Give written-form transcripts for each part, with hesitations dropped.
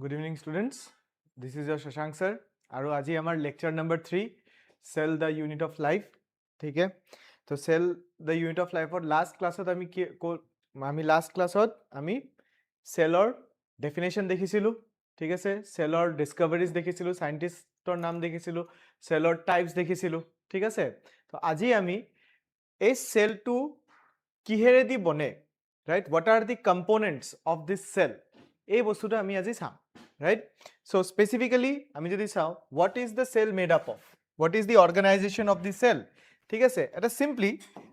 Good evening, students. This is your Shashank sir. আৰু আজি আমাৰ lecture number 3, Cell the Unit of Life. ঠিক আছে? তো Cell the Unit of Life or last classত আমি last classত আমি cellৰ definition দেখিছিলো. ঠিক আছে? Cellৰ discoveries দেখিছিলো, scientistৰ নাম দেখিছিলো, cellৰ types দেখিছিলো. ঠিক আছে? তো আজি আমি এই cellটো কিহেৰে দি বনে? Right? What are the components of this cell? এই বস্তুটো আমি আজি চাম. Right? So specifically, আমি যদি চাও, what is the cell made up of? What is the organization of the cell? ঠিক আছে? এটা simply,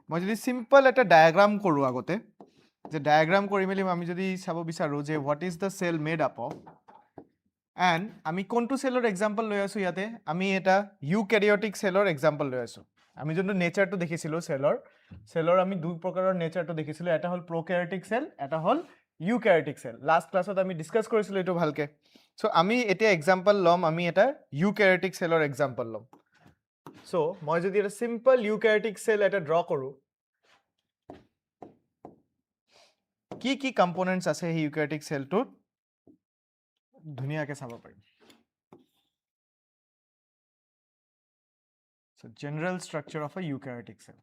মই যদি simple এটা diagram কৰো আগতে, যে diagram কৰি মেলি আমি যদি চাব বিচাৰো যে what is the cell made up of? And আমি কোনটো cellৰ example লৈ আছো ইয়াতে? আমি এটা eukaryotic cellৰ example লৈ আছো. আমি যোনটো নেচাৰটো দেখিছিলো cellৰ আমি দুই প্ৰকাৰৰ নেচাৰটো দেখিছিলো, এটা হল prokaryotic cell, এটা হল eukaryotic cell. লাষ্ট ক্লাছত আমি ডিসকাস কৰিছিলো এটো ভালকে. সো আমি এতিয়া এক্সাম্পল লম, আমি এটা eukaryotic cellৰ এক্সাম্পল লম. সো মই যদি এটা সিম্পল eukaryotic cell এটা ড্ৰ কৰো, কি কি কম্পোনেন্টস আছে এই eukaryotic cellটোত ধুনিয়াকে চাব পাৰিম. So general structure of a eukaryotic cell.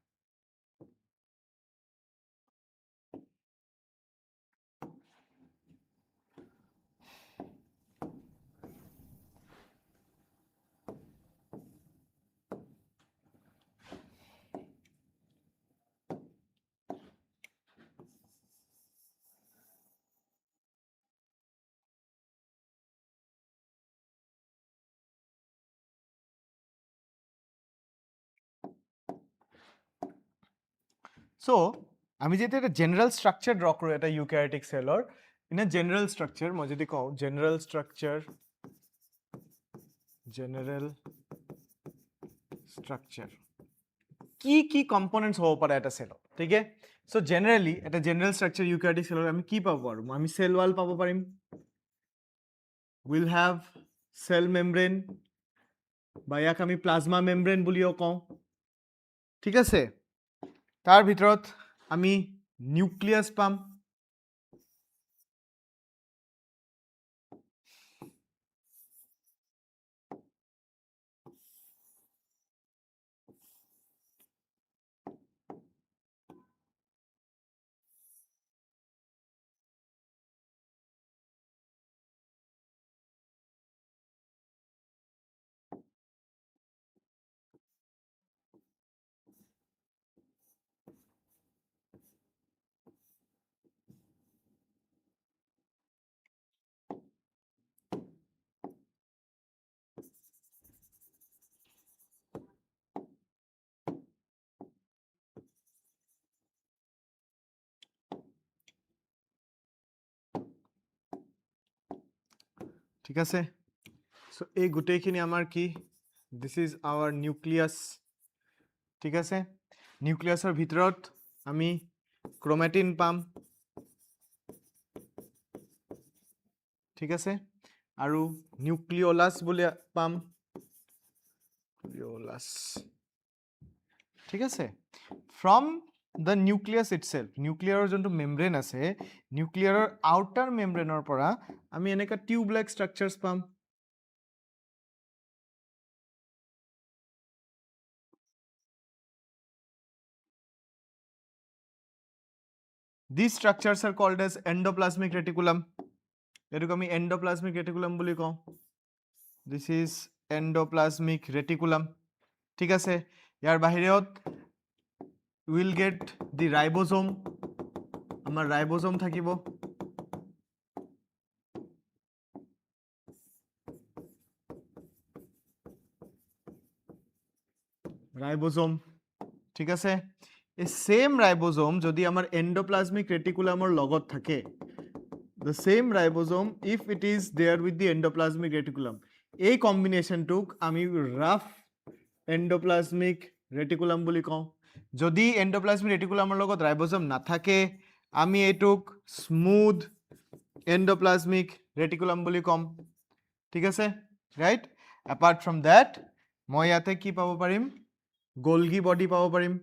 So আমি যেতিয়া এটা জেনারেল স্ট্রাকচার ড্র কৰো এটা ইউক্যাৰিওটিক সেলৰ, ইন আ জেনাৰেল স্ট্ৰাকচাৰ মই যদি কওঁ জেনাৰেল স্ট্ৰাকচাৰ কি কি কম্পোনেন্টস হ'ব পাৰে এটা সেলৰ, ঠিক আছে? সো জেনাৰেলি এটা জেনাৰেল স্ট্ৰাকচাৰ ইউক্যাৰিওটিক সেলৰ আমি কি পাব পাৰো? আমি সেল ওয়াল পাব পাৰিম, উইল হ্যাভ সেল মেমব্ৰেন, বা ইয়াক আমি প্লাজমা মেমব্ৰেন বুলিও কওঁ, ঠিক আছে? তাৰ ভিতৰত আমি নিউক্লিয়াস পাম, ঠিক আছে? সো এই গোটেইখিনি আমাৰ কি? দিস ইজ আৱাৰ নিউক্লিয়াস, ঠিক আছে? নিউক্লিয়াসৰ ভিতৰত আমি ক্ৰোমাটিন পাম, ঠিক আছে? আৰু নিউক্লিওলাস বুলি পাম, নিউক্লিওলাস, ঠিক আছে? ফ্ৰম the nucleus itself, নিউক্লিয়াৰৰ যোনটো মেমব্ৰেন আছে, নিউক্লিয়াৰৰ আউটাৰ মেমব্ৰেনৰ পৰা আমি এনেকা টিউব লাইক স্ট্ৰাকচাৰছ পাম, these structures are called as endoplasmic reticulum. এটুক আমি endoplasmic reticulum বুলি কওঁ. This is endoplasmic reticulum, ঠিক আছে? ইয়াৰ বাহিৰত will get the ribosome, আমাৰ ribosome থাকিব, ৰাইবোজোম, ঠিক আছে? এই সেম ৰাইবোজোম যদি আমাৰ এন্ডোপ্লাজমিক ৰেটিকুলামৰ লগত থাকে, the same ribosome if it is there with the endoplasmic reticulum, এই কম্বিনেশনটোক আমি রাফ এন্ডোপ্লাজমিক রেটিকুলাম বুলি কওঁ. যদি এন্ডোপ্লাজমিক ৰেটিকুলামৰ লগত রাইবোজোম নাথাকে, আমি এটুক স্মুথ এন্ডোপ্লাজমিক রেটিকুলাম বুলি কম, ঠিক আছে? রাইট? অ্যাপার্ট ফ্রম দ্যাট মই ইয়াতে কি পাব পাৰিম? গোলগি বডি পাব পাৰিম,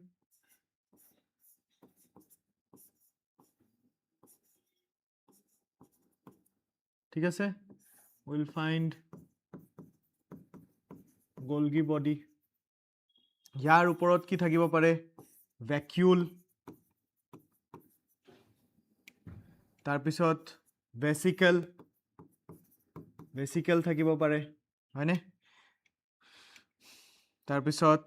ঠিক আছে? we'll find Golgi body. ইয়াৰ ওপৰত কি থাকিব পাৰে? Vacuole. তাৰপিছত ভেচিকেল থাকিব পাৰে, হয়নে? তাৰপিছত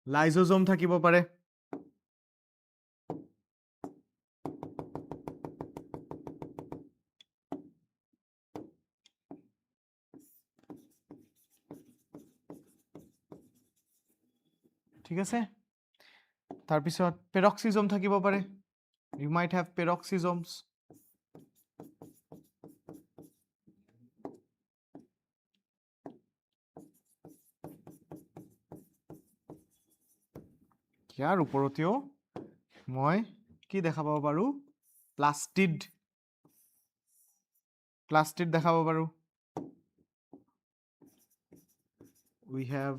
লাইজোজোম থাকিব পাৰে। ঠিক আছে? তাৰপিছত পেৰক্সিজম থাকিব পাৰে। You might have peroxisomes. ইয়াৰ ওপৰতেও মই কি দেখা পাব পাৰো? প্লাস্টিড দেখাব পাৰো। We have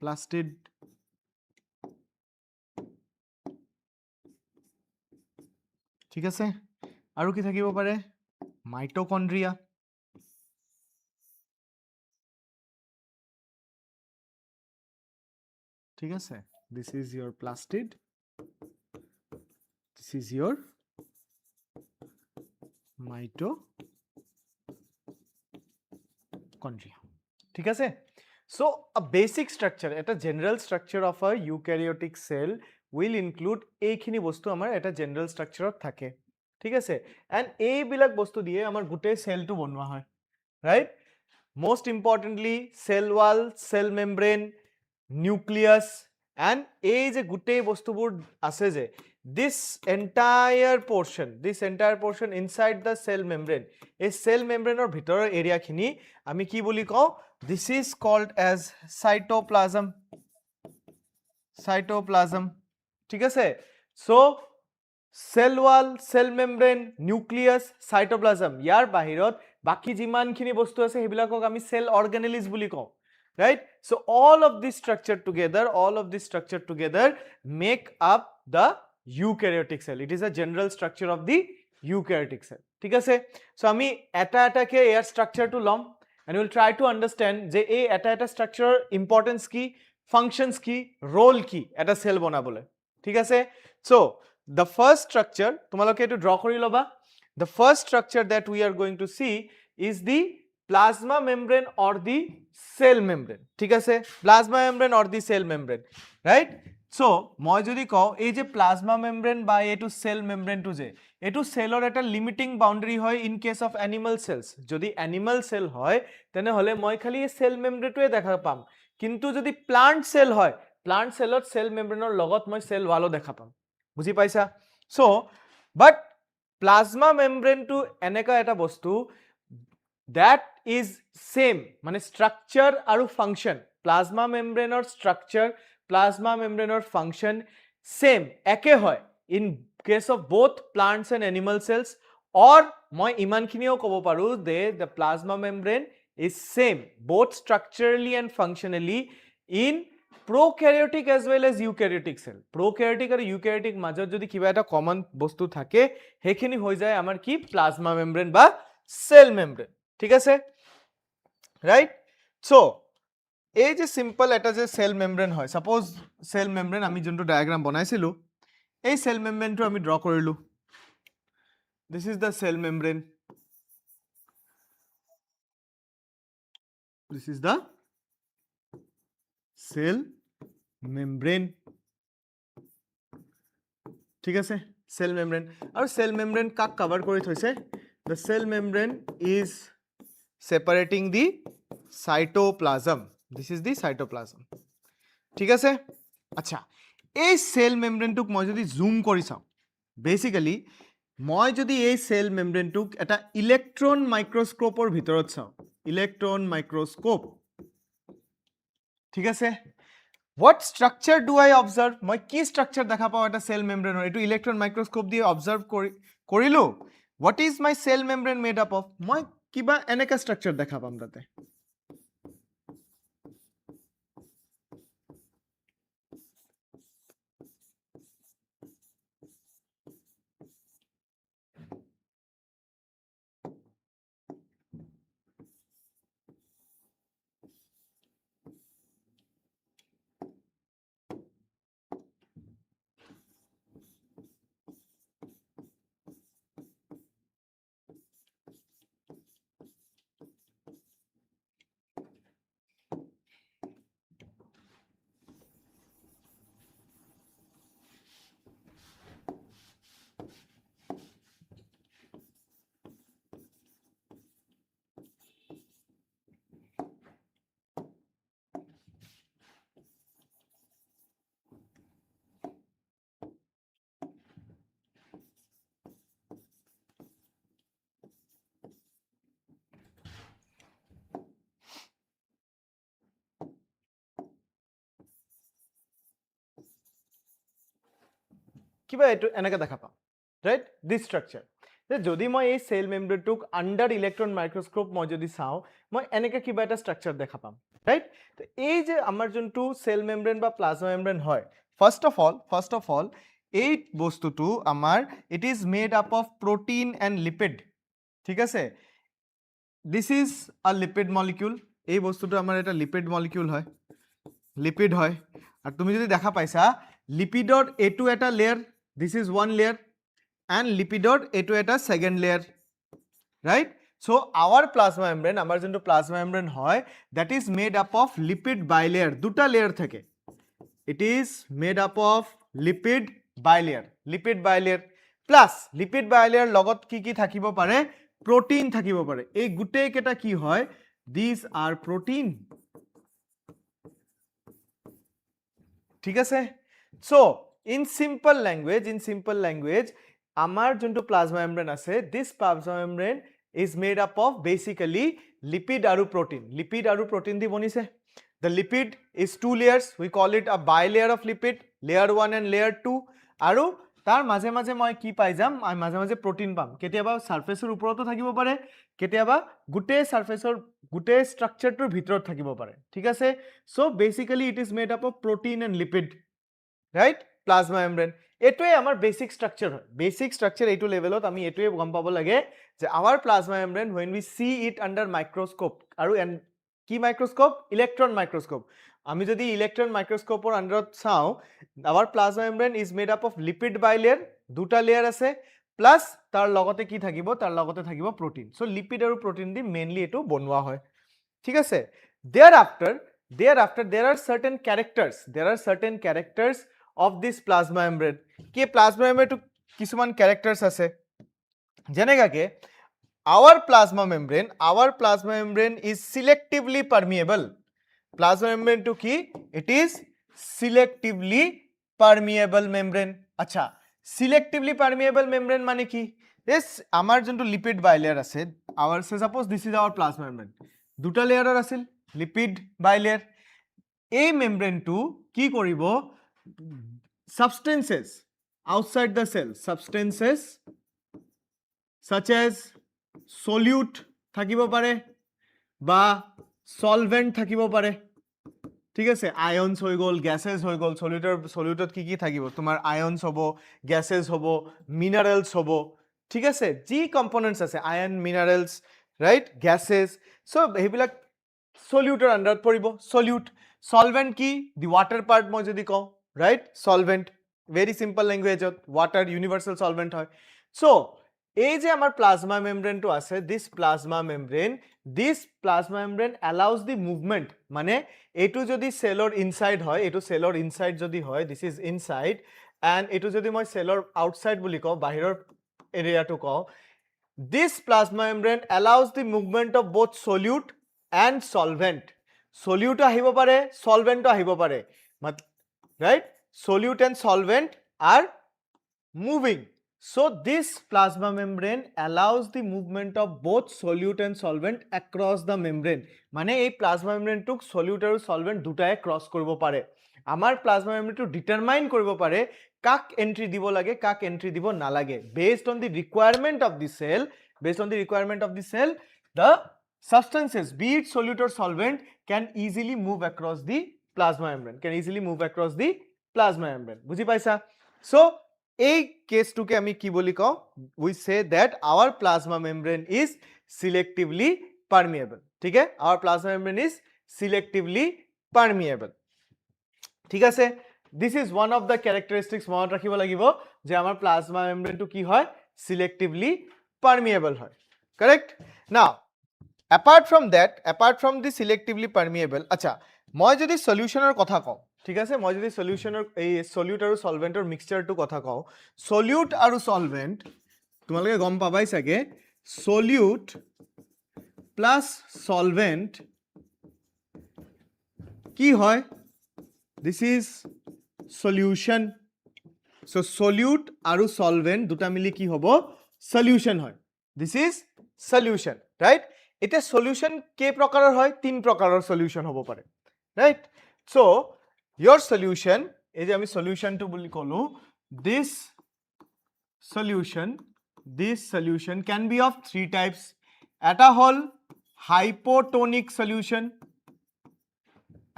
plastid. ঠিক আছে? আৰু কি থাকিব পাৰে? মাইটোকন্ড্ৰিয়া। ঠিক আছে? This is your plastid. This is your mitochondria. ঠিক আছে? So a basic structure, এটা general structure of a eukaryotic cell will include এইখিনি বস্তু আমাৰ এটা general structure থাকে। ঠিক আছে? And এইবিলাক বস্তু দিয়ে আমাৰ গোটেই সেলটো বনোৱা হয়, right? Most importantly, cell wall, cell membrane, nucleus, and এই যে গোটেই বস্তুবোৰ আছে যে this entire portion inside the cell membrane, এই cell membrane ৰ ভিতৰৰ এৰিয়া খিনি আমি কি বুলি কওঁ? This is called as cytoplasm. ঠিক আছে? So cell wall, cell membrane, nucleus, cytoplasm, ইয়াৰ বাহিৰত বাকি যিমানখিনি বস্তু আছে সেইবিলাকক আমি cell organelles বুলি কওঁ, right? So all of this structure together make up the eukaryotic cell. It is a general structure of the eukaryotic cell. ঠিক আছে? So আমি এটা এটাকে ইয়াৰ structureটো লম and we will try to understand যে এই এটা structure importance কি, functions কি, role কি এটা cell বনাবলৈ। ঠিক আছে? So the first structure, তোমালোকে এটো draw কৰি লবা. The first structure that we are going to see is the plasma membrane or the cell membrane. ঠিক আছে? Plasma membrane or the cell membrane, right? So মই যদি কওঁ এই যে plasma membrane বা এইটো cell membrane টো যে এইটো সেলৰ এটা লিমিটিং বাউন্ডাৰী হয় in case of animal cells. যদি এনিমেল সেল হয় তেনেহলে মই খালি এই সেল মেমব্ৰেনটোৱে দেখা পাম, কিন্তু যদি প্লান্ট সেল হয় প্লান্ট সেলত সেল মেমব্ৰেনৰ লগত মই সেল ওয়ালো দেখা পাম। বুজি পাইছা? সো বাট প্লাজমা মেমব্ৰেনটো এনেকা এটা বস্তু that is same, মানে structure আৰু function, plasma membrane structure, plasma membrane function same, একে হয় in case of both plants and animal cells, or মই ইমানখিনিও ক'ব পাৰো যে the plasma membrane is same both structurally and functionally in prokaryotic as well as eukaryotic cell. Prokaryotic আৰু eukaryotic মাজত যদি কিবা এটা কমন বস্তু থাকে হেখিনি হৈ যায় আমাৰ কি plasma membrane বা cell membrane। ঠিক আছে? right? So এই যে সিম্পল এটা যে সেল মেমব্ৰেন হয়, সাপোজ সেল মেমব্ৰেন আমি যোনটো ডায়াগ্ৰাম বনাইছিলো এই সেল মেমব্ৰেনটো আমি ড্ৰ কৰিলো। This is the cell membrane. This is the cell membrane. ঠিক আছে? cell membrane আৰু cell membrane কাক কভাৰ কৰি থৈছে? The cell membrane is separating the cytoplasm. This is the cytoplasm. ঠিক আছে? আচ্ছা, এই সেল মেমব্ৰেনটোক মই যদি জুম কৰি চাওঁ, বেসিক্যালি মই যদি এই সেল মেমব্ৰেনটোক এটা ইলেক্ট্ৰন মাইক্ৰোস্কোপৰ ভিতৰত চাওঁ, ইলেক্ট্ৰন মাইক্ৰোস্কোপ, ঠিক আছে? What structure do I observe? মই কি স্ট্ৰাকচাৰ দেখা পাওঁ এটা সেল মেমব্ৰেনৰ? এটো ইলেক্ট্ৰন মাইক্ৰোস্কোপ দিয়ে অবজাৰ্ভ কৰিলো। What is my cell membrane made up of? মই কিবা এনেকা স্ট্রাকচার দেখা পাম তাতে। কিবা এইটো এনেকা দেখা পাম ৰাইট দিস স্ট্ৰাকচাৰ যে যদি মই এই সেল মেমব্ৰেনটোক আন্ডাৰ ইলেক্ট্ৰন মাইক্ৰোস্কোপ মই যদি চাওঁ মই এনেকা কিবা এটা স্ট্ৰাকচাৰ দেখা পাম ৰাইট তো এই যে আমাৰ যোনটো সেল মেমব্ৰেন বা প্লাজমা মেমব্ৰেন হয় ফাৰ্স্ট অফ অল এই বস্তুটো আমাৰ it is made up of protein and lipid ঠিক আছে this is a lipid molecule এই বস্তুটো আমাৰ এটা লিপিড মলিকিউল হয় লিপিড হয় আৰু তুমি যদি দেখা পাইছা লিপিডৰ এটো এটা layer this is one layer and লিপিডৰ এটো এটা second layer right so our plasma membrane amar jonto plasma membrane hoy that is made up of lipid bilayer duta layer theke it is made up of lipid bilayer plus lipid bilayer logot ki thakibo pare protein thakibo pare ei gute keta ki hoy these are protein ঠিক আছে so in simple language amar jonto plasma membrane ase this plasma membrane is made up of basically lipid aru protein di bonise the lipid is two layers we call it a bilayer of lipid layer 1 and layer 2 aru tar maje moi ki pai jam maje protein pam ketiaba surface er uporoto thakibo pare ketiaba gute surface er gute structure tor bhitorot thakibo pare thik ase so basically it is made up of protein and lipid right plasma membrane এটোই আমাৰ basic structure হয় basic structure এইটো লেভেলত আমি এটোই গম পাব লাগে যে our plasma membrane when we see it under microscope আৰু কি মাইক্ৰোস্কোপ ইলেক্ট্ৰন মাইক্ৰোস্কোপ আমি যদি ইলেক্ট্ৰন মাইক্ৰোস্কোপৰ আন্ডাৰত চাও our plasma membrane is made up of lipid bilayer দুটা লেয়াৰ আছে প্লাস তাৰ লগতে কি থাকিব তাৰ লগতে থাকিব প্ৰটিন সো লিপিড আৰু প্ৰটিন দি মেইনলি এটো বনোৱা হয় ঠিক আছে thereafter there are certain characters of this plasma membrane ke plasma membrane to kisuman characters ase jenega ke our plasma membrane is selectively permeable plasma membrane to ki it is selectively permeable membrane acha selectively permeable membrane mane ki this amar jonto lipid bilayer ase our suppose this is our plasma membrane duta layer asil lipid bilayer এই membrane to কি কৰিব substances outside the cell substances such as solute থাকিব পাৰে বা solvent থাকিব পাৰে ঠিক আছে ions হৈ গল gases হৈ গল solute কি থাকিব তোমাৰ ions হ'ব gases হ'ব minerals হ'ব ঠিক আছে যি components আছে iron minerals right gases so হেবিলাক solute er under পৰিব solvent কি the water part মই যদি কও right solvent very simple language water universal solvent hoy so এই যে আমার plasma membrane to আছে this plasma membrane allows the movement মানে এটো যদি cellor inside হয় এটো cellor inside যদি হয় this is inside and এটো যদি মই cellor outside বুলি কও বাহিৰৰ area to কও this plasma membrane allows the movement of both solute and solvent solute আহিব পাৰে solvent আহিব পাৰে right solute and solvent are moving so this plasma membrane allows the movement of both solute and solvent across the membrane মানে এই plasma membrane টুক solute আৰু solvent দুটাই cross কৰিব পাৰে আমাৰ plasma membrane টু ডিটাৰমাইন কৰিব পাৰে কাক এন্ট্ৰি দিব লাগে কাক এন্ট্ৰি দিব নালাগে based on the requirement of the cell the substances be it solute or solvent can easily move across the plasma membrane বুজি পাইছা so এই কেস টুকে আমি কি বলি কও we say that our plasma membrane is selectively permeable ঠিক আছে our plasma membrane is selectively permeable ঠিক আছে this is one of the characteristics মনত ৰাখিব লাগিব যে আমাৰ plasma membrane টু কি হয় selectively permeable হয় correct now apart from the selectively permeable acha মই যদি সলিউশনৰ কথা কও ঠিক আছে মই যদি সলিউশনৰ এই সলিউট আৰু সলভেন্টৰ মিক্সচাৰ টু কথা কও সলিউট আৰু সলভেন্ট তোমালোকে গম পাবাই সাগে সলিউট প্লাস সলভেন্ট কি হয় this is solution so solute আৰু solvent দুটা মিলি কি হ'ব solution হয় this is solution right এটা solution কে প্ৰকাৰৰ হয় তিন প্ৰকাৰৰ solution হ'ব পাৰে right so your solution এই যে আমি solution to বুলি কলো this solution, this solution can be of three types. Eta hol hypotonic solution,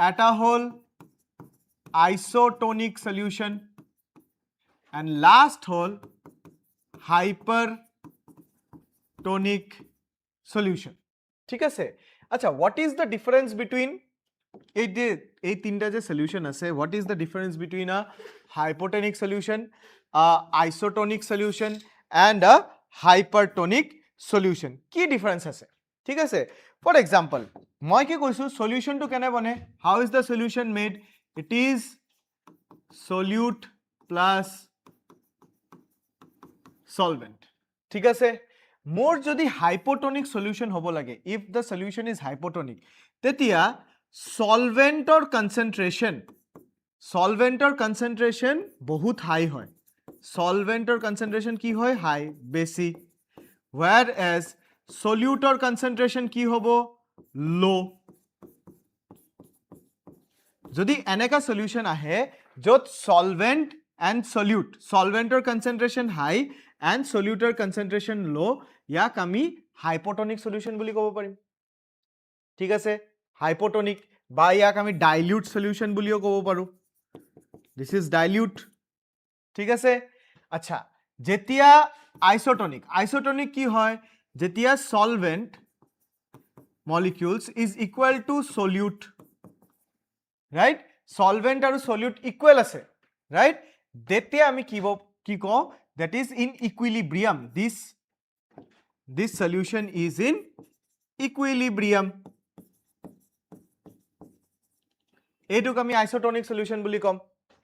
eta hol isotonic solution, and last hol hypertonic solution. ঠিক আছে? আচ্ছা, what is the difference between এই তিনটা যে সলিউশন আছে, what is the difference between a hypotonic solution, a isotonic solution and a hypertonic solution? কি difference আছে? ঠিক আছে? ফৰ এক্সাম্পল, মই কি কৈছো সলিউশনটো কেনে বনে? How is the solution made? It is solute plus solvent. ঠিক আছে? মোৰ যদি হাইপোটনিক সলিউশন হ'ব লাগে, if the solution is hypotonic, তেতিয়া solventor concentration বহুত হাই হয়. Solventor concentration কি হয়? হাই, বেছি. Whereas solutor concentration কি হ'ব? লো. যদি এনেকা সলিউশন আহে য'ত solvent and solute, solventor concentration high and solutor concentration low, ইয়াক আমি hypotonic solution বুলি ক'ব পাৰিম. ঠিক আছে? hypotonic বা ইয়াক আমি dilute solution বুলিও ক'ব পাৰো. This is dilute. ঠিক আছে? আচ্ছা, যেতিয়া isotonic কি হয়? যেতিয়া solvent molecules is equal to solute, right? Solvent আৰু solute equal আছে, right? তেতিয়া আমি কি কওঁ? That is in equilibrium. This solution is in equilibrium. এইটোক আমি isotonic solution বুলি কম.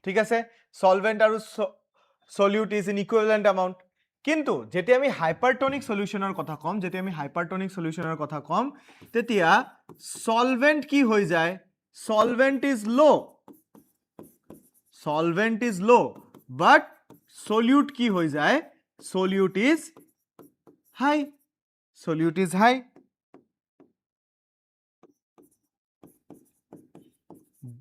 ঠিক আছে? Solvent আৰু solute is in equivalent amount. কিন্তু যেতিয়া আমি hypertonic solutionৰ কথা কম, তেতিয়া solvent কি হৈ যায়? Solvent is low, but solute কি হৈ যায়? Solute is high.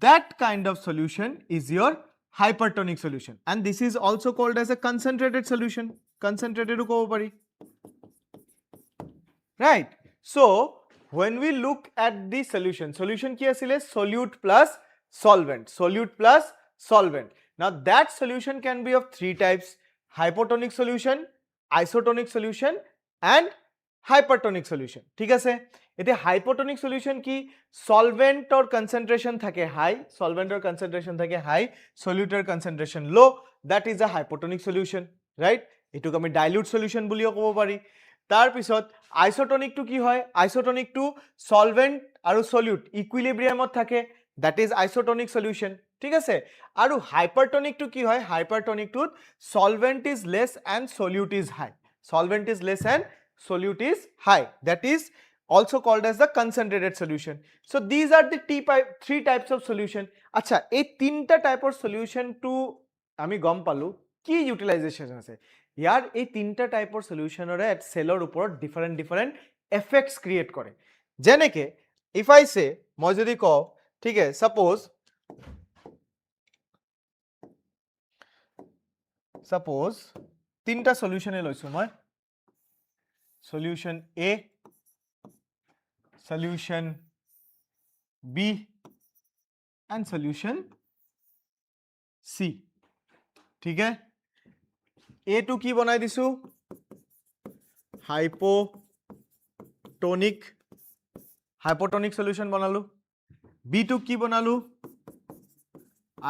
That kind of solution is your hypertonic solution, and this is also called as a concentrated solution. Concentrated ও ক'ব পাৰি. Right? So when we look at the solution কি আছিলে? Solute plus solvent. Now that solution can be of three types: hypotonic solution, isotonic solution and hypertonic solution. ঠিক আছে? এতিয়া hypotonic solution কি? Solventor concentration থাকে high, solutor concentration low. That is a hypotonic solution, right? এটোক আমি dilute solution বুলিও ক'ব পাৰি. তাৰ পিছত isotonic টো কি হয়? Isotonic টো solvent আৰু solute equilibriumত থাকে. That is isotonic solution. ঠিক আছে? আৰু hypertonic টো কি হয়? Hypertonic টোত solvent is less and solute is high. That is also called as the concentrated solution. So these are the three types of solution. আচ্ছা, এই তিনটা টাইপৰ solution টো আমি গম পালো কি ইউটিলাইজেশন আছে. ইয়াৰ এই তিনটা টাইপৰ সলিউশনৰে সেলৰ ওপৰত ডিফাৰেন্ট এফেক্টস ক্ৰিয়েট কৰে. যেনেকে if I say, মই যদি কওঁ, ঠিক আছে, suppose তিনটা সলিউশনে লৈছো মই. Solution A, solution B and solution C. ঠিক আছে? A টো কি বনাই দিছো? hypotonic solution বনালো. B টো কি বনালো?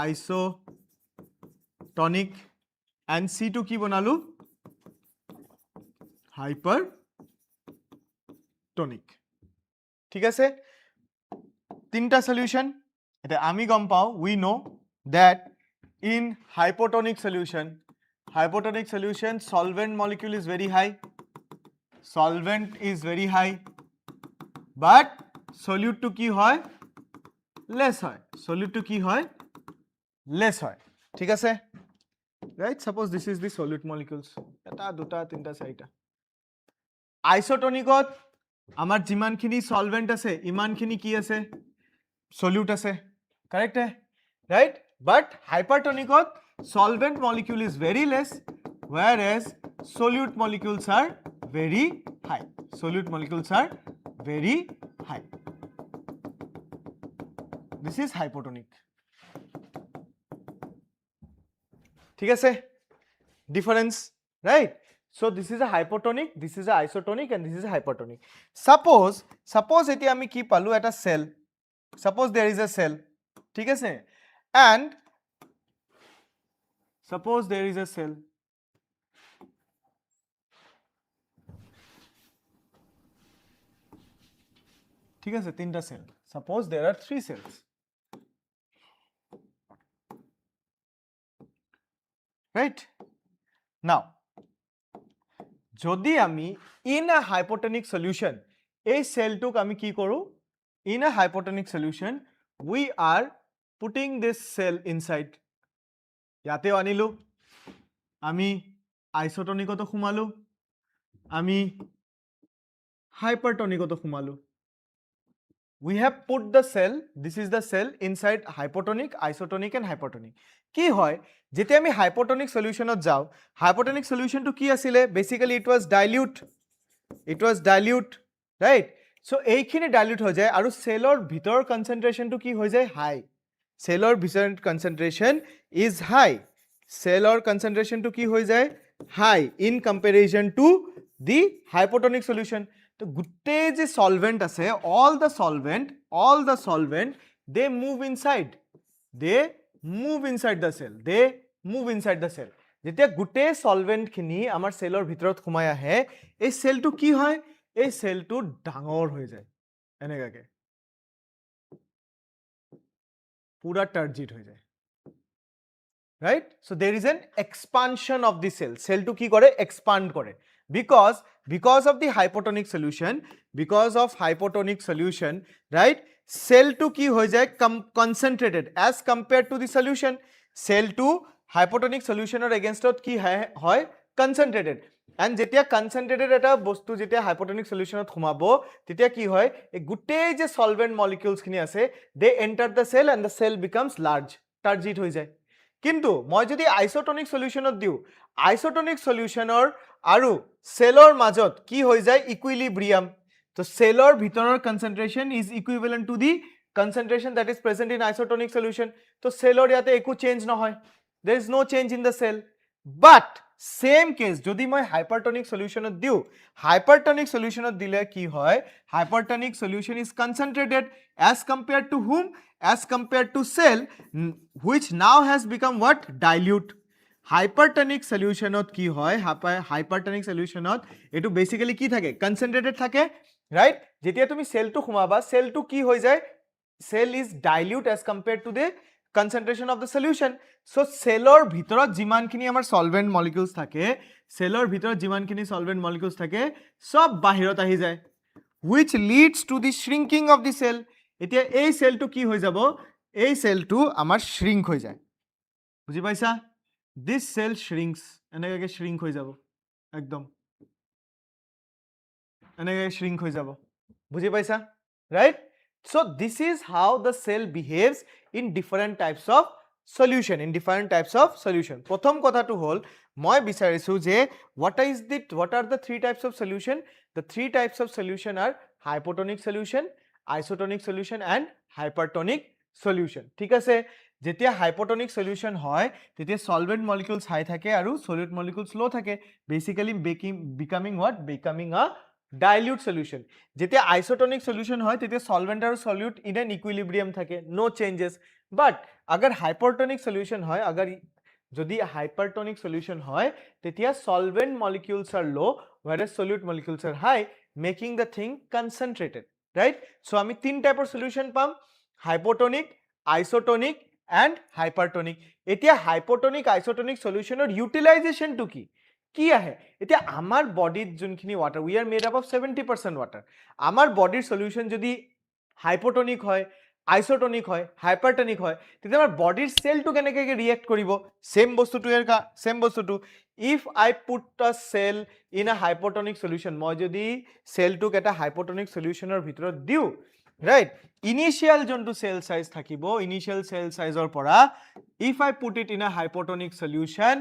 isotonic. and C টো কি বনালো? hypertonic. ঠিক আছে? তিনটা solution. এটা আমি গম পাও, we know that in hypotonic solution, solvent molecule is very high, but solute to কি হয়? less হয়. ঠিক আছে? right? Suppose this is the solute molecules. এটা, দুটা, তিনটা, চাৰিটা. Isotonicত আমাৰ যিমানখিনি solvent আছে, ইমানখিনি কি আছে? solute আছে. correct? right? But hypertonicত solvent molecule is very less whereas solute molecules are very high. Solute molecules are very high. This is hypotonic. ঠিক আছে? Difference, right? So this is a hypotonic, this is a isotonic, and this is a hypertonic. Suppose এটি আমি কি পালো এটা cell. Suppose there is a cell. ঠিক আছে? And suppose there is a cell. ঠিক আছে, তিনটা cell. Suppose there are 3 cells. Right? Now, যদি আমি in a hypotonic solution এই সেলটোক আমি কি করো, in a hypotonic solution we are putting this cell inside. ইয়াতেও আনিলো, আমি আইসোটনিকতো সোমালো, আমি হাইপারটনিকতো সোমালো। We have put the cell, this is the cell inside hypotonic, isotonic and hypertonic. কি হয় যেতিয়া আমি hypotonic solutionত যাও, hypotonic solution to কি আছিল? Basically it was dilute, right? So এইখিনি dilute হৈ যায় আৰু সেলৰ ভিতৰ concentration to কি হৈ যায়? High. সেলৰ ভিতৰ concentration is high. সেলৰ concentration to কি হৈ যায়? High in comparison to the hypotonic solution. তো গোটেই যে solvent আছে, all the solvent they move inside the cell. যেতিয়া গোটেই solvent খিনি আমাৰ সেলৰ ভিতৰত সোমাই আহে, এই সেলটো কি হয়? এই সেলটো ডাঙৰ হৈ যায় এনেকাকে, পুৰা টাৰ্জিড হৈ যায়, right? So there is an expansion of the cell. Cell to কি কৰে? Expand কৰে, because of the hypotonic solution, right? Cell to কি হৈ যায়? Concentrated as compared to the solution. Cell to hypotonic solution or against কি হয়? Concentrated. And যেতিয়া concentrated এটা বস্তু যেতিয়া hypotonic solution ত সোমাব, তেতিয়া কি হয়? এই গোটেই যে solvent molecules খিনি আছে, they enter the cell and the cell becomes large, টাৰ্জিড হৈ যায়। কিন্তু মই যদি আইসোটনিক সলিউশনত দিও, আইসোটনিক সলিউশনৰ আৰু সেলৰ মাজত কি হৈ যায়? ইকুইলিব্ৰিয়াম। তো সেলৰ ভিতৰৰ concentration is equivalent to the concentration that is present in isotonic solution. তো সেলৰ ইয়াতে একো চেঞ্জ নহয়, there is no change in the cell. But same case যদি মই hypertonic solutionত দিও, hypertonic solutionত দিলে কি হয়? Hypertonic solution is concentrated as compared to whom? As compared to cell which now has become what? Dilute. Hypertonic solutionত কি হয়? Hypertonic solutionত এটো basically কি থাকে? Concentrated থাকে, right? যেতিয়া তুমি সেলটো সোমাবা, সেলটো কি হৈ যায়? Cell is dilute as compared to the concentration of the solution. So সেলৰ ভিতৰত যিমানখিনি আমাৰ solvent molecules থাকে, সেলৰ ভিতৰত যিমানখিনি solvent molecules থাকে, সব বাহিৰত আহি যায়, which leads to the shrinking of the cell. এতিয়া এই সেলটো কি হৈ যাব? এই সেলটো আমাৰ shrink হৈ যায়, বুজি পাইছা? This cell shrinks, এনেকৈ shrink হৈ যাব, একদম এনেকৈ shrink হৈ যাব, বুজি পাইছা? Right? So this is how the cell behaves in different types of solution, প্ৰথম কথাটো হ'ল মই বিচাৰিছো যে what are the 3 types of solution? The 3 types of solution are hypotonic solution, isotonic solution and hypertonic solution. ঠিক আছে, যেতিয়া hypotonic solution হয় তেতিয়া solvent molecules high থাকে আৰু solute molecules low থাকে, basically becoming what? Becoming a dilute solution. যেতিয়া isotonic solution হয় তেতিয়া solvent আৰু solute in an equilibrium থাকে, no changes. But agar hypertonic solution হয়, যদি hypertonic solution হয় তেতিয়া solvent molecules are low whereas solute molecules are high, making the thing concentrated, right? So আমি তিন টাইপৰ solution পাম, hypotonic, isotonic and hypertonic. এতিয়া hypotonic isotonic solutionৰ utilization to কি আহে? এতিয়া আমাৰ বডিত যোনখিনি water, we are made up of 70% water. আমাৰ বডিৰ solution যদি hypotonic হয়, isotonic হয়, hypertonic হয়, তেতিয়া আমাৰ বডিৰ সেলটো কেনেকৈ ৰিয়েক্ট কৰিব? সেম বস্তুটো if I put a cell in a hypotonic solution, মই যদি সেলটোক এটা hypotonic solutionৰ ভিতৰত দিও, right? Initial যোনটো cell size থাকিব, initial cell sizeৰ পৰা if I put it in a hypotonic solution,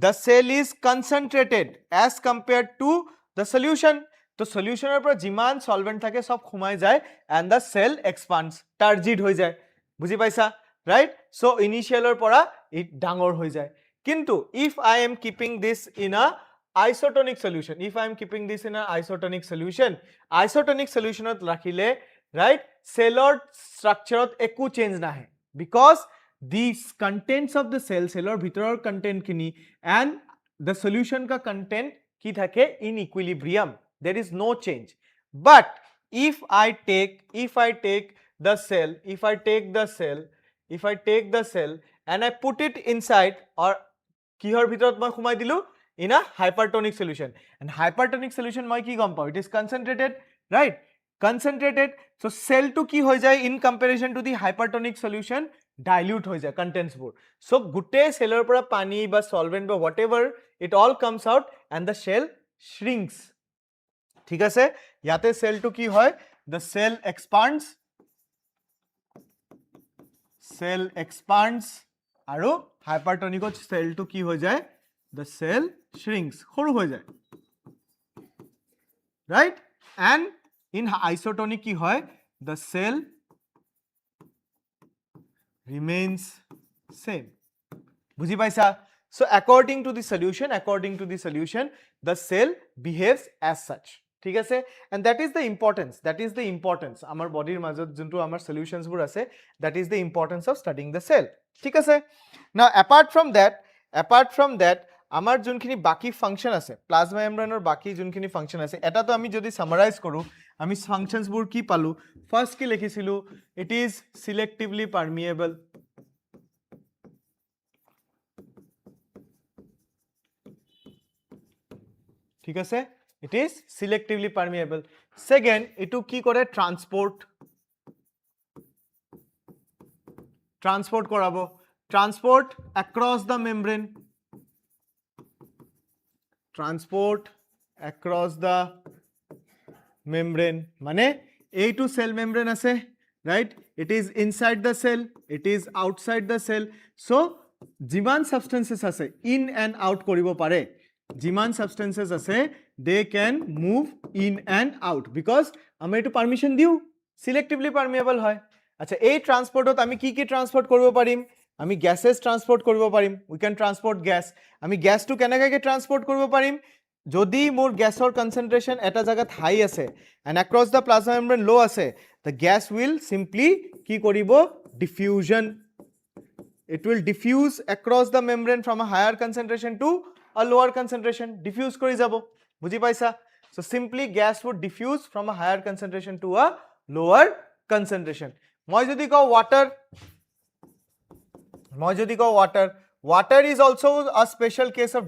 the cell is concentrated as compared to the solution. তো সলিউশনৰ পৰা যিমান সলভেন্ট থাকে সব ঘুমাই যায় and the cell expands, টাৰ্জিড হৈ যায়, বুজি পাইছা, right? so ইনিশিয়ালৰ পৰা ই ডাঙৰ হৈ যায়। কিন্তু if I am keeping this in a isotonic solution, if I am keeping this in a isotonic solution, isotonic solutionত ৰাখিলে, right, cellৰ structureত একো change নাহে, because these contents of the cellৰ ভিতৰৰ content খিনি and the solution ka content কি থাকে in equilibrium, there is no change. But if I take the cell, if I take the cell and I put it inside or কিহৰ ভিতৰত মই সোমাই দিলো in a hypertonic solution, and hypertonic solution মই কি গম পাও, it is concentrated, right? Concentrated, so cell to কি হৈ যায় in comparison to the hypertonic solution, dilute হৈ যায় contents বোৰ, so গোটেই cellৰ পৰা পানী বা solvent বা whatever it all comes out and the cell shrinks, ঠিক আছে। ইয়াতে cell to কি হয়, the cell expands আৰু hypertonicত cell to কি হৈ যায়, the cell shrinks, সৰু হৈ যায়, right? and in isotonic কি হয়, the cell remains same, বুজি পাইছা? so according to the solution the cell behaves as such, ঠিক আছে। and that is the importance আমাৰ বডিৰ মাজত যোনটো আমাৰ solutions বোৰ আছে, that is the importance of studying the cell, ঠিক আছে। now apart from that আমাৰ যোনখিনি বাকি ফাংশন আছে, প্লাজমা মেমব্ৰেনৰ বাকি যোনখিনি ফাংশন আছে, এটা তো আমি যদি সামাৰাইজ কৰো, আমি ফাংশনস বোৰ কি পালো, ফাৰ্স্ট কি লিখিছিলো, it is selectively permeable, ঠিক আছে, it is selectively permeable. second, এটু কি কৰে, ট্ৰান্সপোৰ্ট কৰাব, ট্রান্সপোর্ট across the membrane, মানে এইটো cell membrane আছে, right? it is inside the cell, it is outside the cell, so যিমান substances আছে in and out কৰিব পাৰে, যিমান substances আছে they can move in and out because আমি এটো পারমিশন দিও, selectively permeable হয়। আচ্ছা, এই ট্রান্সপোর্টত আমি কি কি ট্রান্সপোর্ট কৰিব পাৰিম, আমি গ্যাসেস ট্ৰান্সপোৰ্ট কৰিব পাৰিম, we can transport gas, আমি গ্যাসটো কেনেকৈ ট্ৰান্সপোৰ্ট কৰিব পাৰিম, যদি মোৰ গ্যাসৰ কনসেন্ট্রেশন এটা জায়গাত হাই আছে and across the plasma membrane low আছে, the gas will simply কি কৰিব, diffusion, it will diffuse across the membrane from a higher concentration to a lower concentration, diffuse কৰি যাব, বুজি পাইছা? so simply gas would diffuse from a higher concentration to a lower concentration. মই যদি কও water is also a special case of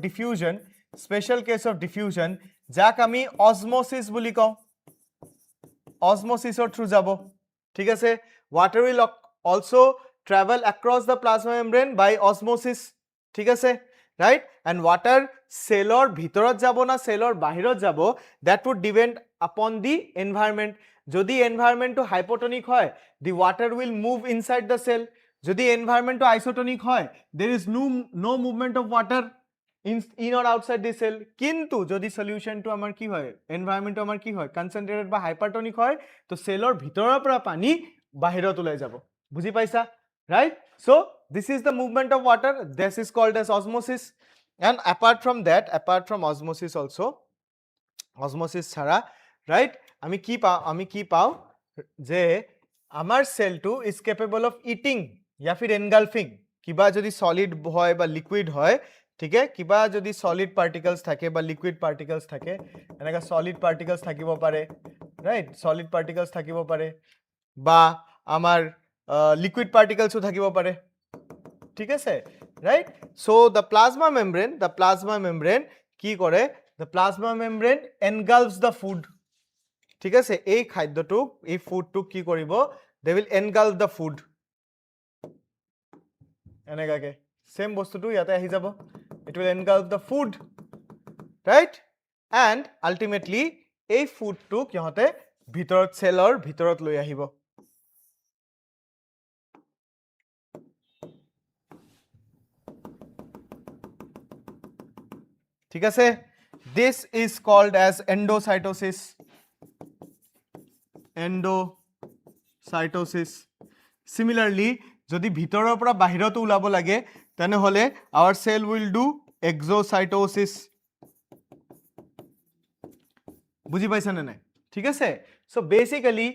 diffusion, যাক আমি osmosis বুলি কও, osmosis through যাব, ঠিক আছে। water will also travel across the plasma membrane by osmosis, ঠিক আছে, right? and water cellৰ ভিতৰত যাব না cellৰ বাহিৰত যাব, that would depend upon the environment. যদি environment to hypotonic হয়, the water will move inside the cell. যদি environment to isotonic হয়, there is no movement of water in or outside the cell. কিন্তু যদি solution to আমাৰ কি হয়, environment to আমাৰ কি হয়, concentrated বা hypertonic হয়, তো cellৰ ভিতৰৰ পৰা পানী বাহিৰত ওলাই যাব, বুজি পাইছা, right? so this is the movement of water, this is called as osmosis. and apart from osmosis also, osmosis ছাড়া, right, আমি কি পাও যে আমাৰ সেলটো is capable of eating या फिर engulfing, কিবা যদি solid হয় বা liquid হয়, ঠিক আছে, কিবা যদি solid particles থাকে বা liquid particles থাকে, এনেকা solid particles থাকিব পাৰে, right, solid particles থাকিব পাৰে বা আমাৰ liquid particles ও থাকিব পাৰে, ঠিক আছে, right? so the plasma membrane কি কৰে, the plasma membrane engulfs the food, ঠিক আছে, এই খাদ্যটোক, এই ফুডটোক কি কৰিব, they will engulf the food, এনেকাকে সেম বস্তুটো ইয়াতে আহি যাব, it will engulf the food, right? and ultimately এই ফুডটোক ইহঁতে ভিতৰত, সেলৰ ভিতৰত লৈ আহিব, ঠিক আছে this is called as endocytosis similarly যদি ভিতৰৰ পৰা বাহিৰত ওলাব লাগে তেনেহলে our cell will do exocytosis বুজি পাইছা নে নাই ঠিক আছে so basically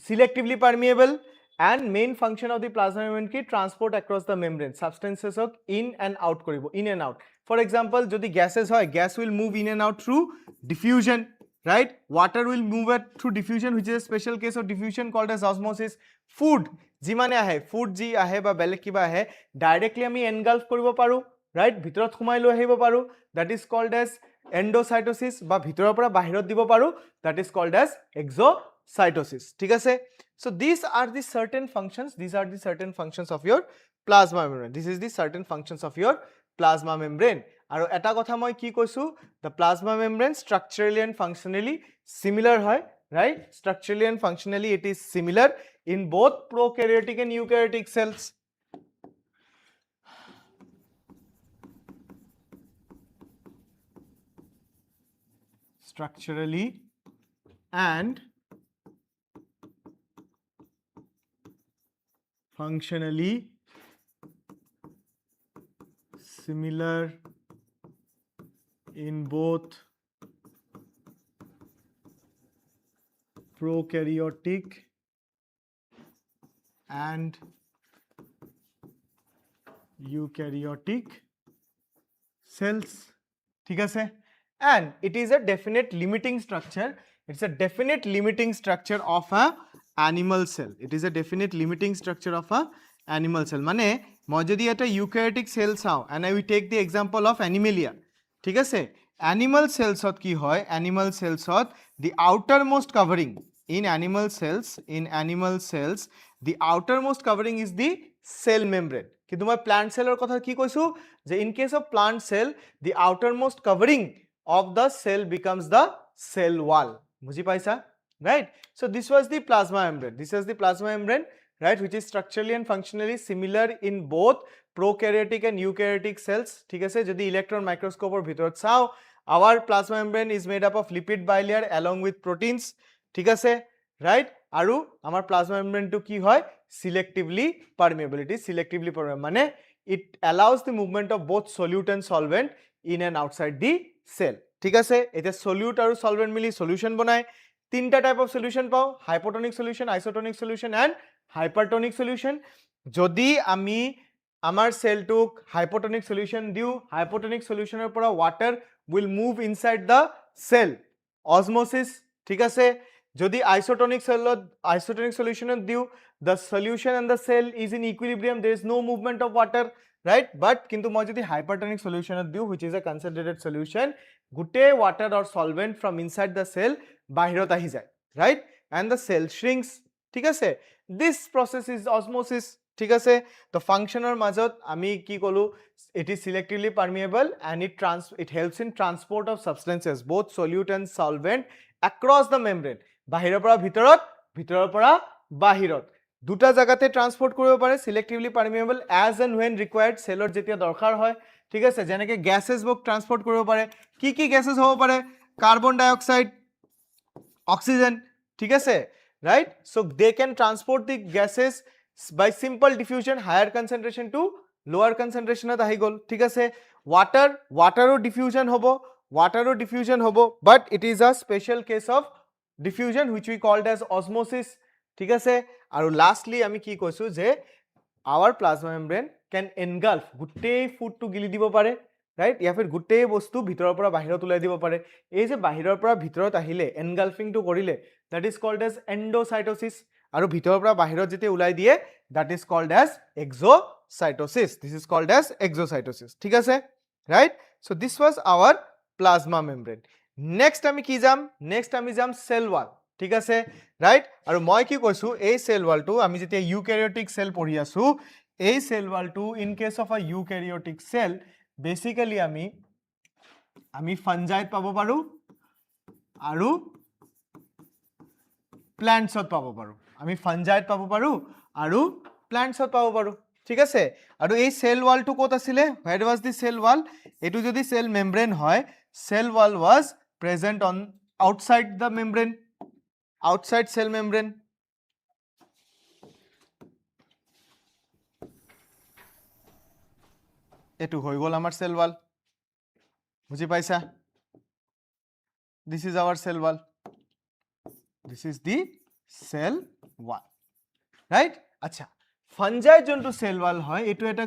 selectively permeable and main function of the plasma membrane ki transport across the membrane substances ok in and out koribo in and out for example jodi gases hoy gas will move in and out through diffusion right water will move it through diffusion which is a special case of diffusion called as osmosis food jimane ahe food ji ahe ba belek kiba ahe directly ami engulf koribo paru right bhitorot khumai loi ahibo paru that is called as endocytosis ba bhitoror pora bahirot dibo paru that is called as exocytosis ঠিক আছে so these are the certain functions of your plasma membrane this is the certain functions of your plasma membrane আৰু এটা কথা মই কি কৈছো the plasma membrane structurally and functionally similar হয় right structurally and functionally it is similar in both prokaryotic and eukaryotic cells structurally and functionally similar in both prokaryotic and eukaryotic cells ঠিক আছে and it is a definite limiting structure it's a definite limiting structure of a animal cell it is a definite limiting structure of a animal cell মানে মই যদি এটা eukaryotic cell চাও and I will take the example of animalia ঠিক আছে animal cells ত কি হয় animal cells to the outermost covering in animal cells the outermost covering is the cell membrane কিন্তু মই plant cellৰ কথা কি কৈছো যে in case of plant cell the outermost covering of the cell becomes the cell wall বুজি পাইছা right so this was the plasma membrane right which is structurally and functionally similar in both prokaryotic and eukaryotic cells ঠিক আছে যদি electron microscope or ভিতৰত চাও our plasma membrane is made up of lipid bilayer along with proteins ঠিক আছে right আৰু আমাৰ plasma membrane to কি হয় selectively permeable মানে it allows the movement of both solute and solvent in and outside the cell ঠিক আছে এটা solute আৰু solvent মিলি solution বনায় তিনটা টাইপ অফ সলিউশন পাও hypotonic solution isotonic solution and hypertonic solution যদি আমি আমার সেলটুক হাইপোটনিক সলিউশন দিও হাইপোটনিক সলিউশনের পৰা water will move inside the cell osmosis ঠিক আছে যদি আইসোটনিক সলিউশনত দিও the solution and the cell is in equilibrium there is no movement of water right but কিন্তু মই যদি hypertonic solution দিও which is a concentrated solution গুটে water or solvent from inside the cell বাহিৰত আহি যায় right and the cell shrinks ঠিক আছে this process is osmosis ঠিক আছে তো ফাংশনৰ মাজত আমি কি কলো it is selectively permeable and it helps in transport of substances both solute and solvent across the membrane বাহিৰৰ পৰা ভিতৰত ভিতৰৰ পৰা বাহিৰত দুটা জায়গাতে ট্ৰান্সপোৰ্ট কৰিব পাৰে selectively permeable as and when required সেলৰ যেতিয়া দৰকাৰ হয় ঠিক আছে যেনেকৈ গ্যাসেস বক ট্ৰান্সপোৰ্ট কৰিব পাৰে কি গ্যাসেস হ'ব পাৰে কার্বন ডাই অক্সাইড oxygen ঠিক আছে right so they can transport the gases by simple diffusion higher concentration to lower concentration at ahi gol ঠিক আছে water diffusion hobo but it is a special case of diffusion which we called as osmosis ঠিক আছে আৰু lastly আমি কি কৈছো যে our plasma membrane can engulf গুটেই ফুড টু গিলি দিব পাৰে right या फिर গুটেই বস্তু ভিতৰৰ পৰা বাহিৰত উলাই দিব পাৰে এই যে বাহিৰৰ পৰা ভিতৰত আহিলে এনগালফিং টু কৰিলে that is called as endocytosis আৰু ভিতৰৰ পৰা বাহিৰত যেতে উলাই দিয়ে that is called as exocytosis this is called as exocytosis ঠিক আছে right so this was our plasma membrane next আমি কি যাম cell wall ঠিক আছে right আৰু মই কি কৈছো এই cell wall টো আমি যেতে eukaryotic cell পঢ়ি আছো এই cell wall টো in case of a eukaryotic cell basically আমি ফাঞ্জাইত পাব পাৰো আৰু প্ল্যান্টছত পাব পাৰো আমি ফাঞ্জাইত পাব পাৰো আৰু প্ল্যান্টছত পাব পাৰো ঠিক আছে আৰু এই সেল ওয়ালটো ক'ত আছিলে where was the cell wall এটো যদি সেল মেমব্রেন হয় cell wall was present on outside the membrane outside cell membrane এটো হৈ গল আমাৰ cell wall বুজি পাইছা this is our cell wall this is the cell wall right আচ্ছা fungi যোনটো cell wall হয় এটো এটা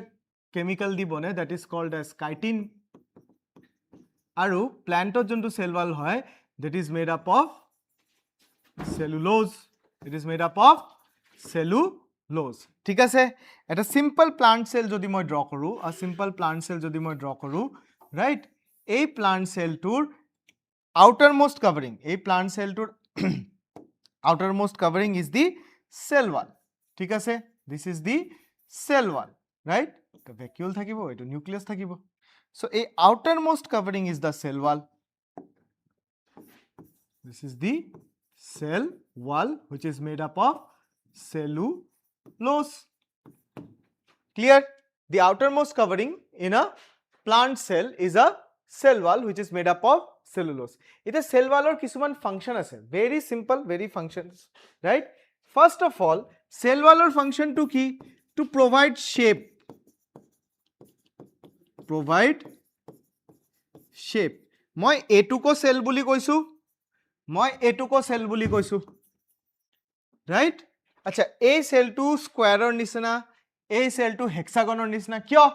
কেমিক্যাল দি বনে that is called as chitin আৰু প্ল্যান্টত যোনটো cell wall হয় that is made up of cellulose it is made up of cellulose ঠিক আছে এটা সিম্পল প্লান্ট সেল যদি মই ড্ৰ কৰো আ সিম্পল প্লান্ট সেল যদি মই ড্ৰ কৰো ৰাইট এই প্লান্ট সেলটোৰ outermost covering এই plant সেলটোৰ outermost covering is the cell wall ঠিক আছে this is the cell wall right তো ভ্যাকুয়াল থাকিব এটো নিউক্লিয়াস থাকিব so a outermost covering is the cell wall this is the cell wall which is made up of cellulose clear the outermost covering in a plant cell is a cell wall which is made up of cellulose এটা cell wall or কিছুমান function আছে very simple very functions right first of all cell wall or function to কি to provide shape মই এটুকো cell বুলি কৈছো মই এটুকো cell বুলি কৈছো রাইট আচ্ছা এই সেলটো স্কয়াৰৰ নিচিনা এই সেলটো হেক্সাগনৰ নিচিনা কিয়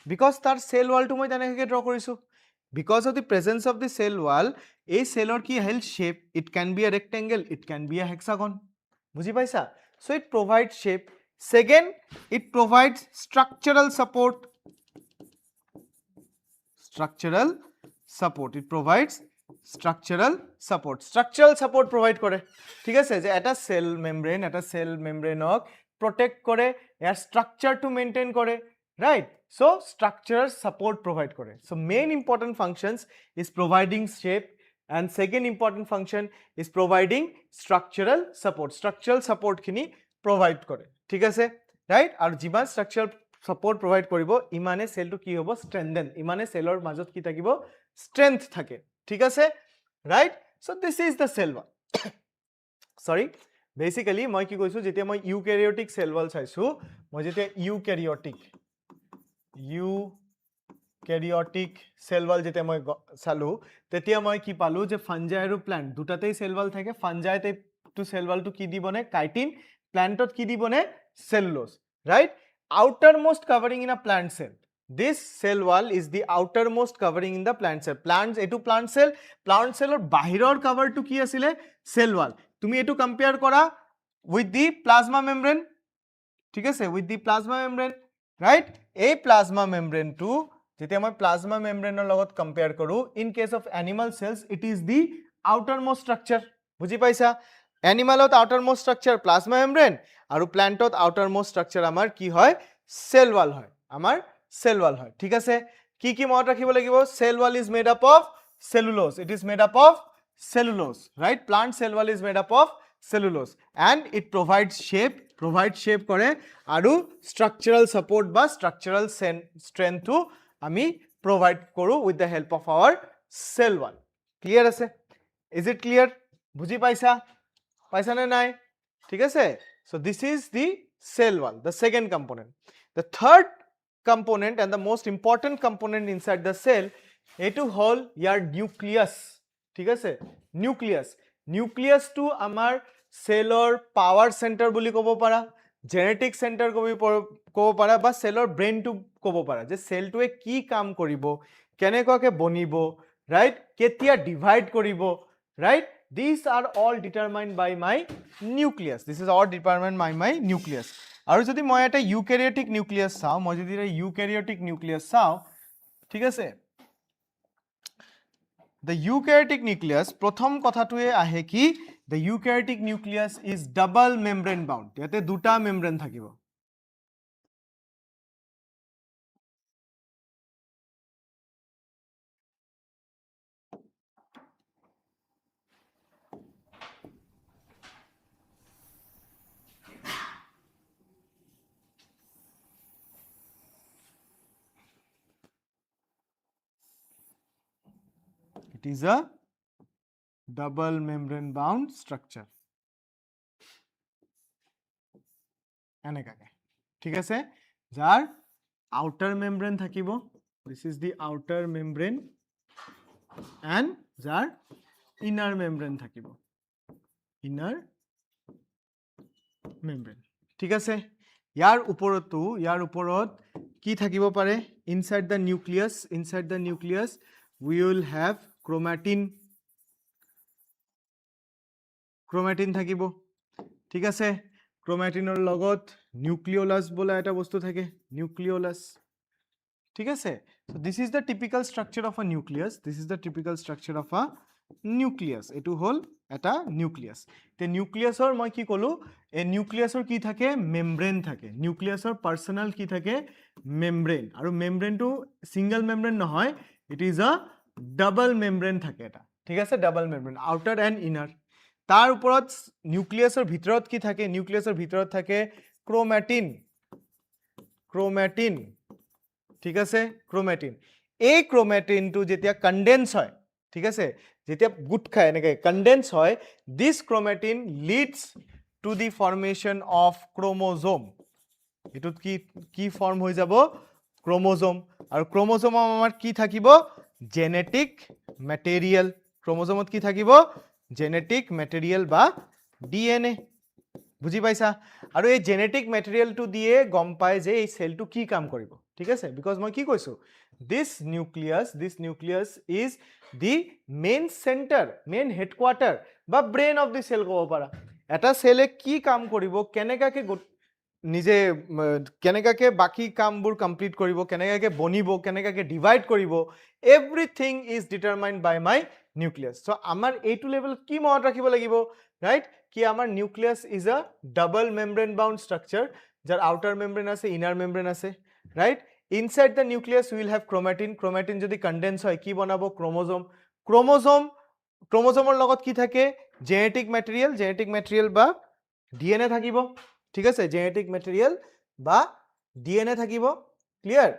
বিকজ তাৰ সেল ওয়ালটো মই তেনেকৈ ড্ৰ কৰিছো because of the presence of the cell wall এই সেলৰ কি হেল shape it can be a rectangle it can be a hexagon বুজি পাইছা so it provides shape second it provides structural support it provides structural support provide করে ঠিক আছে যে এটা cell মেমব্রেনক protect করে এর structure to maintain করে right so structural support provide করে so main important functions is providing shape and second important function is providing structural support খিনি provide করে ঠিক আছে right আৰু যিমান structural support provide কৰিব ইমানে সেলটো কি হ'ব strengthen ইমানে সেলৰ মাজত কি থাকিব strength থাকে ঠিক আছে right so this is the cell wall sorry basically মই কি কৈছো যেতিয়া মই ইউক্যারিওটিক সেল ওয়াল চাইছো মই যেতিয়া ইউক্যারিওটিক সেল ওয়াল যেতিয়া মই চালো তেতিয়া মই কি পালো যে ফাঞ্জাই আৰু প্ল্যান্ট দুটাতেই সেল ওয়াল থাকে ফাঞ্জাইতে টু সেল ওয়ালটো কি দি বনে কাইটিন প্ল্যান্টত কি দি বনে cellulose right outermost covering in a plant cell this cell wall is the outermost covering in the plant cell plant cell or bahirar cover to ki asile cell wall tumi etu compare kora with the plasma membrane ঠিক আছে with the plasma membrane right a plasma membrane to jetia moi plasma membrane er logot compare koru in case of animal cells it is the outermost structure বুজি পাইছা animalot outermost structure plasma membrane আৰু plantot outermost structure আমাৰ কি হয় cell wall হয় আমাৰ cell wall হয় ঠিক আছে কি মনত ৰাখিব লাগিব cell wall is made up of cellulose it is made up of cellulose right plant cell wall is made up of cellulose and it provides shape কৰে আৰু structural support বা structural strength to আমি provide কৰো with the help of our cell wall clear আছে is it clear বুজি পাইছা নে নাই ঠিক আছে so this is the cell wall the second component the third component and the most important component inside the cell etu hol your nucleus ঠিক আছে nucleus to আমাৰ সেলৰ পাৱাৰ সেন্টাৰ বুলি ক'ব পাৰা জেনেটিক সেন্টাৰ ক'ব পাৰা বা সেলৰ ব্ৰেইন টু ক'ব পাৰা যে সেলটোৱে কি কাম কৰিব কেনেকৈ বনিব ৰাইট কেতিয়া ডিভাইড কৰিব right these are all determined by my nucleus this is all determined by my nucleus আৰু যদি মই এটা ইউক্যাৰিওটিক নিউক্লিয়াস চাও মই যদি এটা ইউক্যাৰিওটিক নিউক্লিয়াস চাও ঠিক আছে the eukaryotic nucleus প্ৰথম কথাটোৱে আহে কি the eukaryotic nucleus is double membrane bound ইয়াতে দুটা মেমব্রেন থাকিব It is a double membrane bound structure. এনেকাকে ঠিক আছে যাৰ outer membrane থাকিব, this is the outer membrane, and যাৰ inner membrane থাকিব, inner membrane ঠিক আছে ইয়াৰ ওপৰত কি থাকিব পাৰে inside the nucleus we will have chromatin থাকিব ঠিক আছে ক্ৰোমাটিনৰ লগত নিউক্লিওলাছ বোলা এটা বস্তু থাকে নিউক্লিওলাছ ঠিক আছে so this is the typical structure of a nucleus এটো হল এটা নিউক্লিয়াস তে নিউক্লিয়াসৰ মই কি কলো এই নিউক্লিয়াসৰ কি থাকে মেমব্ৰেন থাকে নিউক্লিয়াসৰ পাৰ্সোনাল কি থাকে মেমব্ৰেন আৰু মেমব্রেনটো সিঙ্গেল মেমব্রেন নহয় it is a double membrane থাকে এটা ঠিক আছে double membrane outer and inner তার উপৰত নিউক্লিয়াসৰ ভিতৰত কি থাকে নিউক্লিয়াসৰ ভিতৰত থাকে ক্ৰোমাটিন ঠিক আছে ক্ৰোমাটিন এই ক্ৰোমাটিনটো যেতিয়া কনডেন্স হয় ঠিক আছে যেতিয়া গুট খায় এনেকে কনডেন্স হয় this chromatin leads to the formation of chromosome এটুত কি ফৰ্ম হৈ যাব ক্ৰোমোজোম আৰু ক্ৰোমোজোম আমাৰ কি থাকিব জেনেটিক ম্যাটেৰিয়েল ক্ৰোমোজোমত কি থাকিব জেনেটিক ম্যাটেৰিয়েল বা ডিএনএ বুজি পাইছা আৰু এই জেনেটিক ম্যাটেৰিয়েলটো দিয়ে গম পায় যে এই সেলটো কি কাম কৰিব ঠিক আছে বিকজ মই কি কৈছো this nucleus is the main center main headquarter বা brain of the cell কব পাৰা এটা সেলে কি কাম কৰিব কেনেকাকে নিজে কেনেকাকে বাকি কামবোৰ কমপ্লিট কৰিব কেনেকাকে বনিব কেনেকাকে ডিভাইড কৰিব everything is determined by my nucleus so আমাৰ এইটো লেভেল কি মনত ৰাখিব লাগিব ৰাইট কি আমাৰ nucleus is a double membrane bound structure যাৰ outer membrane আছে inner membrane আছে right inside the nucleus we will have chromatin যদি condense হয় কি বনাবো ক্ৰোমোজোমৰ লগত কি থাকে জেনেটিক ম্যাটেৰিয়েল বা ডিএনএ থাকিব ঠিক আছে জেনেটিক ম্যাটেৰিয়েল বা ডিএনএ থাকিব ক্লিয়াৰ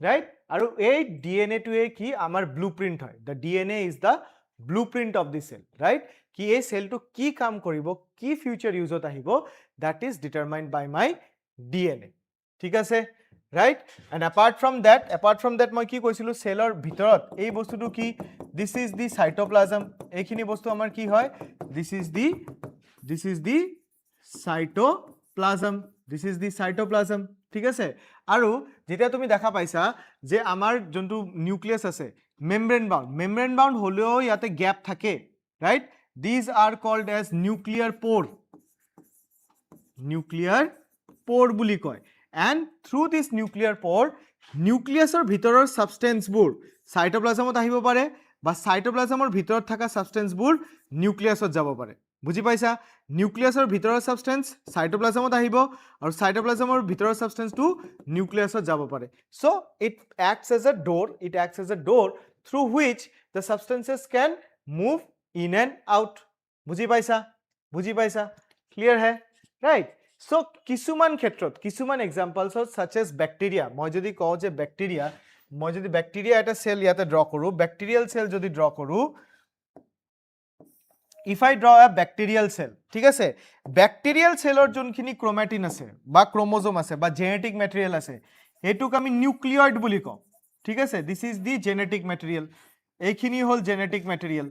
ৰাইট আৰু এই ডিএনএ টোৱে কি আমাৰ ব্লুপ্ৰিন্ট হয় the DNA is the blueprint of the cell right কি এই সেলটো কি কাম কৰিব কি ফিউচাৰ ইউজত আহিব that is determined by my DNA ঠিক আছে right and apart from that মই কি কৈছিলো সেলৰ ভিতৰত এই বস্তুটো কি this is the cytoplasm এইখিনি বস্তু আমাৰ কি হয় this is the cytoplasm ঠিক আছে আৰু যেতিয়া তুমি দেখা পাইছা যে আমাৰ যোনটো নিউক্লিয়াস আছে মেমব্রেন বাউন্ড হলেও ইয়াতে গ্যাপ থাকে right these are called as nuclear pore বুলি কয় and through this nuclear pore নিউক্লিয়াসৰ ভিতৰৰ সাবস্টেন্সবোৰ সাইটোপ্লাজমত আহিব পাৰে বা সাইটোপ্লাজমৰ ভিতৰত থকা সাবস্টেন্সবোৰ নিউক্লিয়াসত যাব পাৰে বুজি পাইছা নিউক্লিয়াসৰ ভিতৰৰ সাবস্টেন্স সাইটোপ্লাজমত আহিব আৰু সাইটোপ্লাজমৰ ভিতৰৰ সাবস্টেন্সটো নিউক্লিয়াসত যাব পাৰে so it acts as a door through which the substances can move in and out বুজি পাইছা ক্লিয়াৰ হে ৰাইট so কিছুমান ক্ষেত্ৰত কিছুমান এক্সাম্পলছ such as bacteria মই যদি কওঁ যে bacteria এটা সেল ইয়াতে ড্ৰ কৰো ব্যাকটেৰিয়েল সেল যদি ড্ৰ কৰো if I draw a bacterial cell ঠিক আছে bacterial cellৰ যোনখিনি ক্ৰোমাটিন আছে বা ক্ৰোমোজোম আছে বা জেনেটিক ম্যাটেৰিয়েল আছে এটুক আমি নিউক্লিয়ইড বুলি কওঁ ঠিক আছে this is the genetic material এইখিনি হল genetic material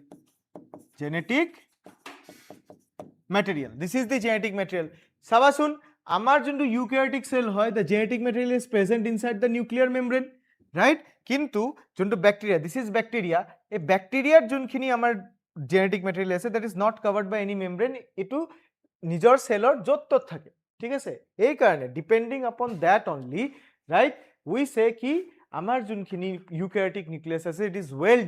this is the genetic material চাবাচোন আমাৰ যোনটো ইউক্যাৰিওটিক সেল হয় the genetic material is present inside the nuclear membrane right কিন্তু যোনটো ব্যাকটেৰিয়া this is bacteria এই ব্যাকটেৰিয়াৰ যোনখিনি আমাৰ genetic material আছে that is not covered by any membrane এটো নিজৰ সেলৰ যত থাকে ঠিক আছে এই কাৰণে depending upon that only right we say কি আমাৰ যোনখিনি eukaryotic nucleus আছে it is well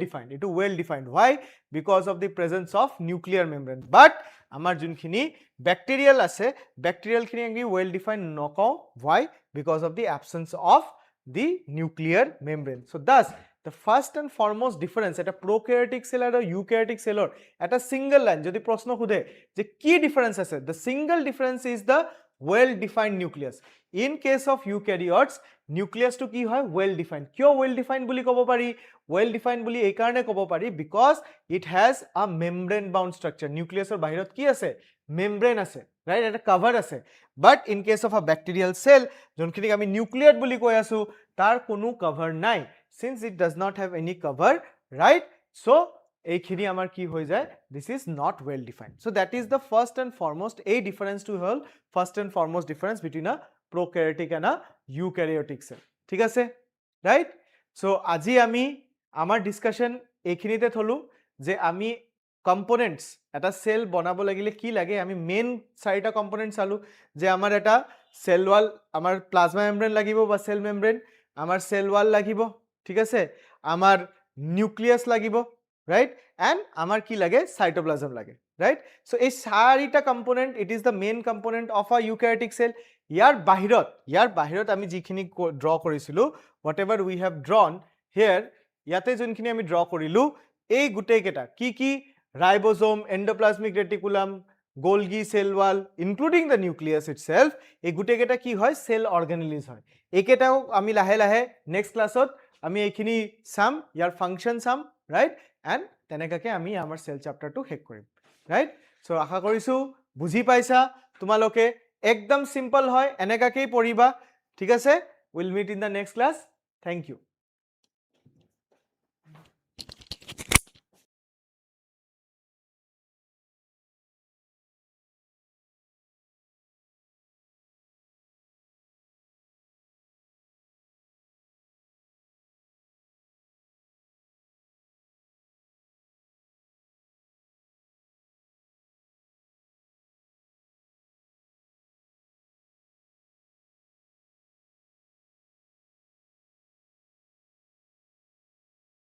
defined why because of the presence of nuclear membrane but আমাৰ যোনখিনি bacterial আছে bacterial খিনি আমি well defined নকওঁ why because of the absence of the nuclear membrane so thus the first and foremost difference এটা prokaryotic cell আৰু eukaryotic cellৰ এটা single line যদি প্ৰশ্ন খুদে যে কি difference আছে the single difference is the well defined nucleus. In case of eukaryotes nucleus to ki hoy well defined. Kyo well defined boli kobo pari? Well defined boli ei karone kobo pari because it has a membrane bound structure. Nucleus or bahirot ki ase? Membrane ase, right? Eta cover ase. But in case of a bacterial cell jonkhini ami nucleate boli koi asu tar kono cover nai, since it does not have any cover, right? So এইখিনি আমাৰ কি হৈ যায়, this is not well defined. So that is the first and foremost a difference to hall first and foremost difference between a prokaryotic and a eukaryotic cell. ঠিক আছে, right? So আজি আমি আমাৰ ডিসকাশন এইখিনিতে থলো যে আমি কম্পোনেন্টস এটা সেল বনাব লাগিলে কি লাগে, আমি মেইন চাৰিটা কম্পোনেন্ট চালো যে আমাৰ এটা সেল ওয়াল, আমাৰ প্লাজমা মেমব্ৰেন লাগিব বা সেল মেমব্ৰেন, আমাৰ সেল ওয়াল লাগিব, ঠিক আছে, আমাৰ নিউক্লিয়াস লাগিব, right? And amar ki lage cytoplasm lage, right? So ei charita component, it is the main component of a eukaryotic cell. Yar bahirot ami jikhini draw korisilu, whatever we have drawn here, yate jonkhini ami draw korilu ei gutei keta ki ribosome, endoplasmic reticulum, Golgi cell wall, including the nucleus itself, ei gutei keta ki hoy cell organelles hoy. Eketao ami lahe lahe next class ot আমি এইখিনি চাম, ইয়াৰ function চাম, right? And তেনেকাকে আমি আমাৰ cell চেপ্টাৰটো শেষ কৰিম, right? So আশা কৰিছো বুজি পাইছা তোমালোকে, একদম সিম্পল হয়, এনেকাকেই পঢ়িবা, ঠিক আছে? Will meet in the next class. Thank U.